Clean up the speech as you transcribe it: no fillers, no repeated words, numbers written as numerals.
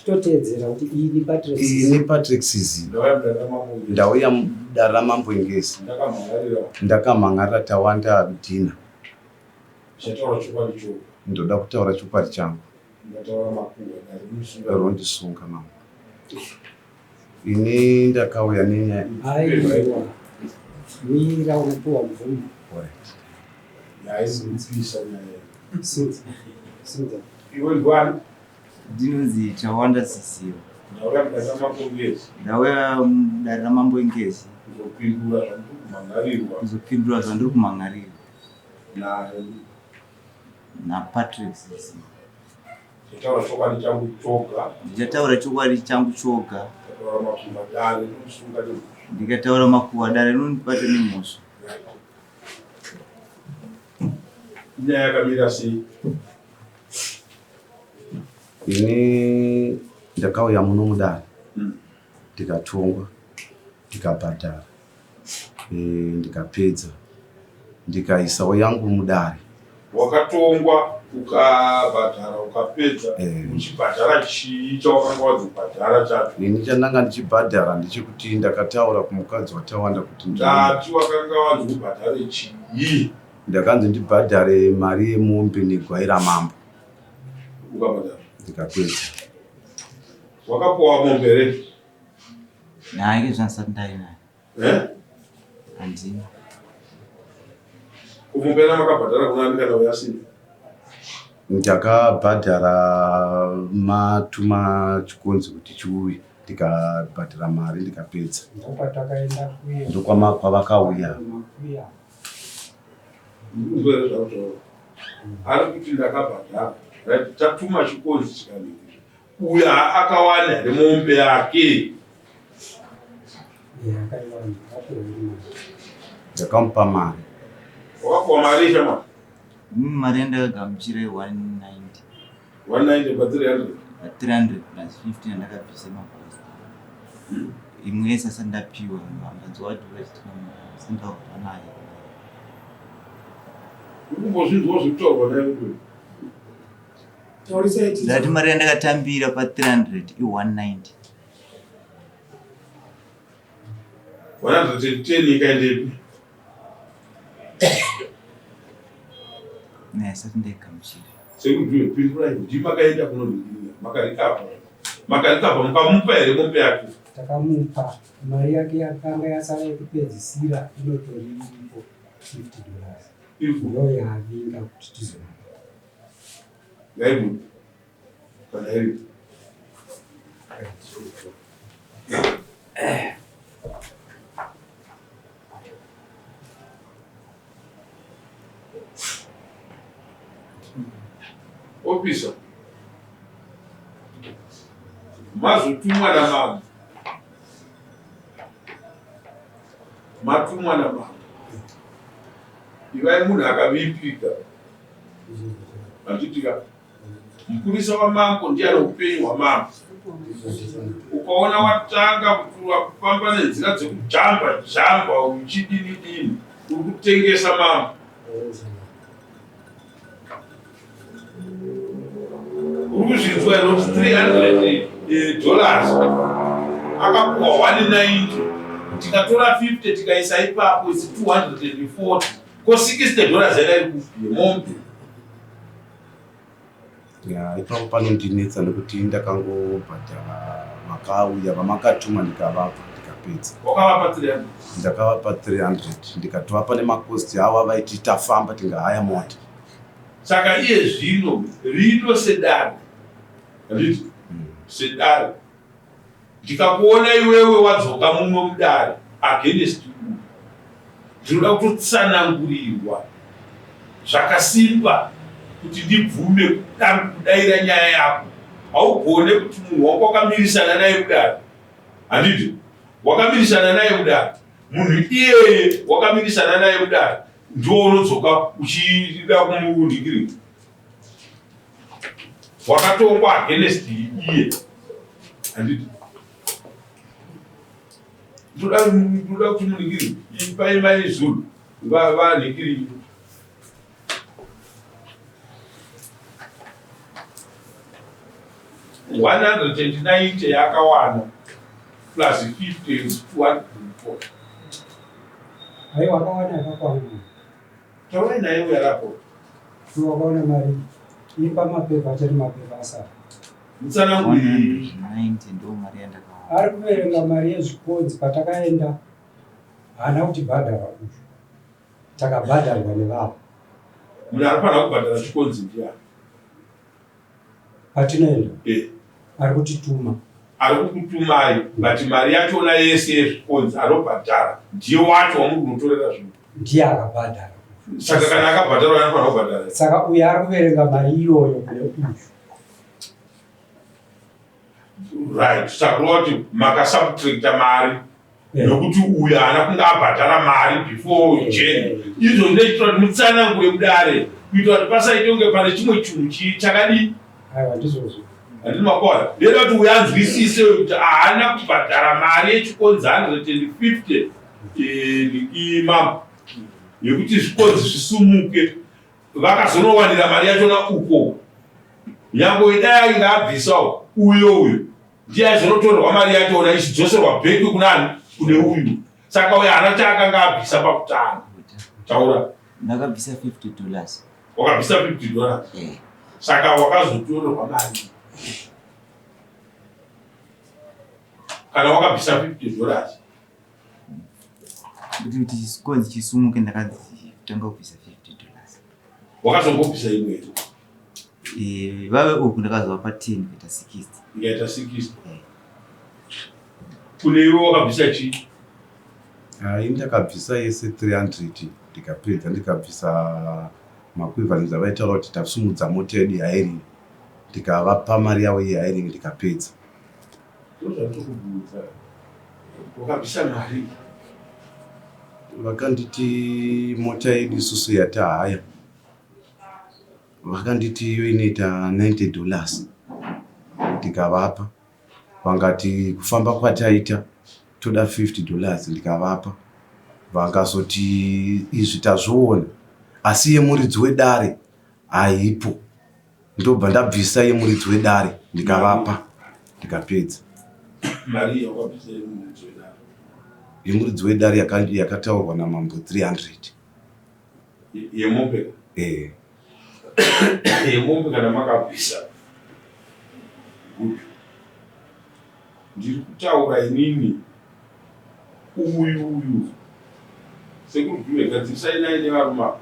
totedzera kuti iyi ni Patrick Sizi ndauya mudare raMambo Engezi ndakamhangarira Tawanda Abidina. Ndoda kutaura chokwadi changu rondisunga mambo. Ini ndakauya nenyaya mira unopuwa mvumo ndinonzi Tawanda Sisiyo ndauya mudare raMambo Engezi kuzopindura zvandiri kumhangarira naPatrick Sisiyo. Ndichataura chokwadi changu choga, ndikataura makuhwa dare rinondibata nemhosva. Nyaya yakamira sei? Ini ndakauya muno mudare ndikatongwa ndikabhadhara ndikapedza ndikaisawo yangu mudare. Wakatongwa ukabhadhara ukapedza uchibhadhara chii chawakanga wadzibhadhara chacho? Ini chandanga ndichibhadhara ndechekuti ndakataura kumukadzi waTawanda kuti ndati wakanga wadzibhadhara chii? Ndakanzi ndibhadhare mari yemombe negwai raMambo. Ukabhadhara ndikapedza. Wakapuwa mombe re? Naike zvansati ndainayo. Handina. Kumombe makabhadhara kuna ani kana uyasini? Ndakabhadhara matuma chikonzi kuti chiuye ndikabhadhara mari ndikapedza. Ndokwavakauya. Uzwere zvautaura. Ari kuti ndakabhadhara tatuma chikonzi chikaningirwa. Uya akawana remombe yake. Ndakamupa mari. Wakapuwa mari shama? Mari yandakagamuchira 190. 190 pa 300? 300 plus 50 yandakabvisa makosi. Imwe yese asati ndapiwa mhanganzo wadhuresti sindakubva naye. Ukumbozvinzwa zvekutaurwa naye kuti ndati mari yandakatambira pa 300 i190. 110 ikaendepi? Asati ndaigamuchira. Sekuti pindura kuti makaenda kunoningirira makarikapa mukamupa here mombe yake? Takamupa mari yake yakanga yasara yekupedzisira inotori $50. Ndiyo yavinga kuti tizona. Ngaibu kana iri opisa mazotumwa naMambo, matumwa naMambo. Ivai munhu akavipika achitika mupurisa waMambo ndiye ane upenyu hwaMambo. Ukaona watanga kufamba nenzira dzekujamba uchidini uri kutengesa Mambo. Uri kuzvinzwa here kuti $300 akapuwa 190. Tikatora 50 tikaisa ipapo isi 240. Ko $60 ere yemombe. Ipapo panondinetsa nekuti ndakangobhadhara makauya vamakatuma ndikavapa ndikapedza. Wakavapa 300? Ndakavapa 300 ndikatova pane makosti avo avaiti tafamba tingahaya mota. Saka iye zvino rino sedare handiti sedare ndikakuona iwewe wadzoka mumwe mudare against you, ndinoda kutotsanangurirwa zvakasimba kuti ndibvume kudayira nyaya yako. Haugone kuti munhu wako wakamirisana naye mudare, handiti wakamirisana naye mudare, munhu iyeye wakamirisana naye mudare ndiwo unodzoka uchida kumundingirira. Wakatongwa against iye, handiti ndoda kuti muningirire ipai Zulu vaningirire. 190 yakawana plus 50 is 1.4. Hai wakawana yakakwana. Taura naye yarapo. Wakawana mari. Ipa mapepa achari mapepa asara. Mutsana 190 ndo mari yandakaona. Ari kuverenga mari yezvikodzi patakaenda. Haana kuti bhadhara uyu. Takabhadharwa nevavo. Munhu aripana kubhadhara chikonzi ndiani? Patinoenda. Ari kutituma. Ari kukutumai, but mari yachona yese yezvikonzi anobhadhara ndiye wacho wamuri kunotorera zvinhu. Ndiye akabhadhara. Saka kana akabhadhara anofana kubhadhara. Saka uyu ari kuverenga mari iyoyo kune uyu. Right, saka kuti makasubtracta mari. Nokuti uyu haana kunge abhadhara mari before Jane. Izvo ndinoitira kuti mutsanangure mudare kuitira kuti pasaite kunge pane chimwe chinhu chakadii. Aiwa ndizvozvo. Handina makora. Ndinoda kuti uyu anzwisise kuti haana kubhadhara mari yechikonzi 150 imam yekuti zvikonzi zvisumuke. Vakazonowanira mari yachona uko. Nyangwe idai ainge abvisawo uyu ndiye aizonotorerwa mari yachona ichidzoserwa bheki kunani? Kune uyu. Saka uyu haana chaakanga abvisa pakutanga. Taura. Ndakabvisa $50. Wakabvisa $50? Saka wakazotorerwa mari. Kana wakabvisa $50. Kuti chikonzi chisumuke ndakatanga kubvisa $50. Wakazongobvisa imwe. Vave uku ndakazovapa 10 kuita 60. Ikaita 60. Kune iwe wakabvisa chii? Hai ndakabvisa yese 300 ndikapedza ndikabvisa makwivhanisi avaitaura kuti tasumudza mota yedu yairi ndikavapa mari yavo yehiring ndikapedza. Ndozvatokubvunza. Wakabvisa mari? Vakanditi mota yedu isusu yatahaya vakanditi iyo inoita $90 ndikavapa. Vangati kufamba kwataita toda $50 ndikavapa. Vakazoti izvi tazviona asi yemuridzi wedare haipo. Ndobva ndabvisa yemuridzi wedare ndikavapa ndikapedza. Mari yakabvisa yemuridzi wedare? Yemuridzi wedare yakataurwa namambo 300. Yemombe? Yemombe kana makabvisa. Good. Ndiri kutaura inini uyu sekuru gadzisai naye nevaruma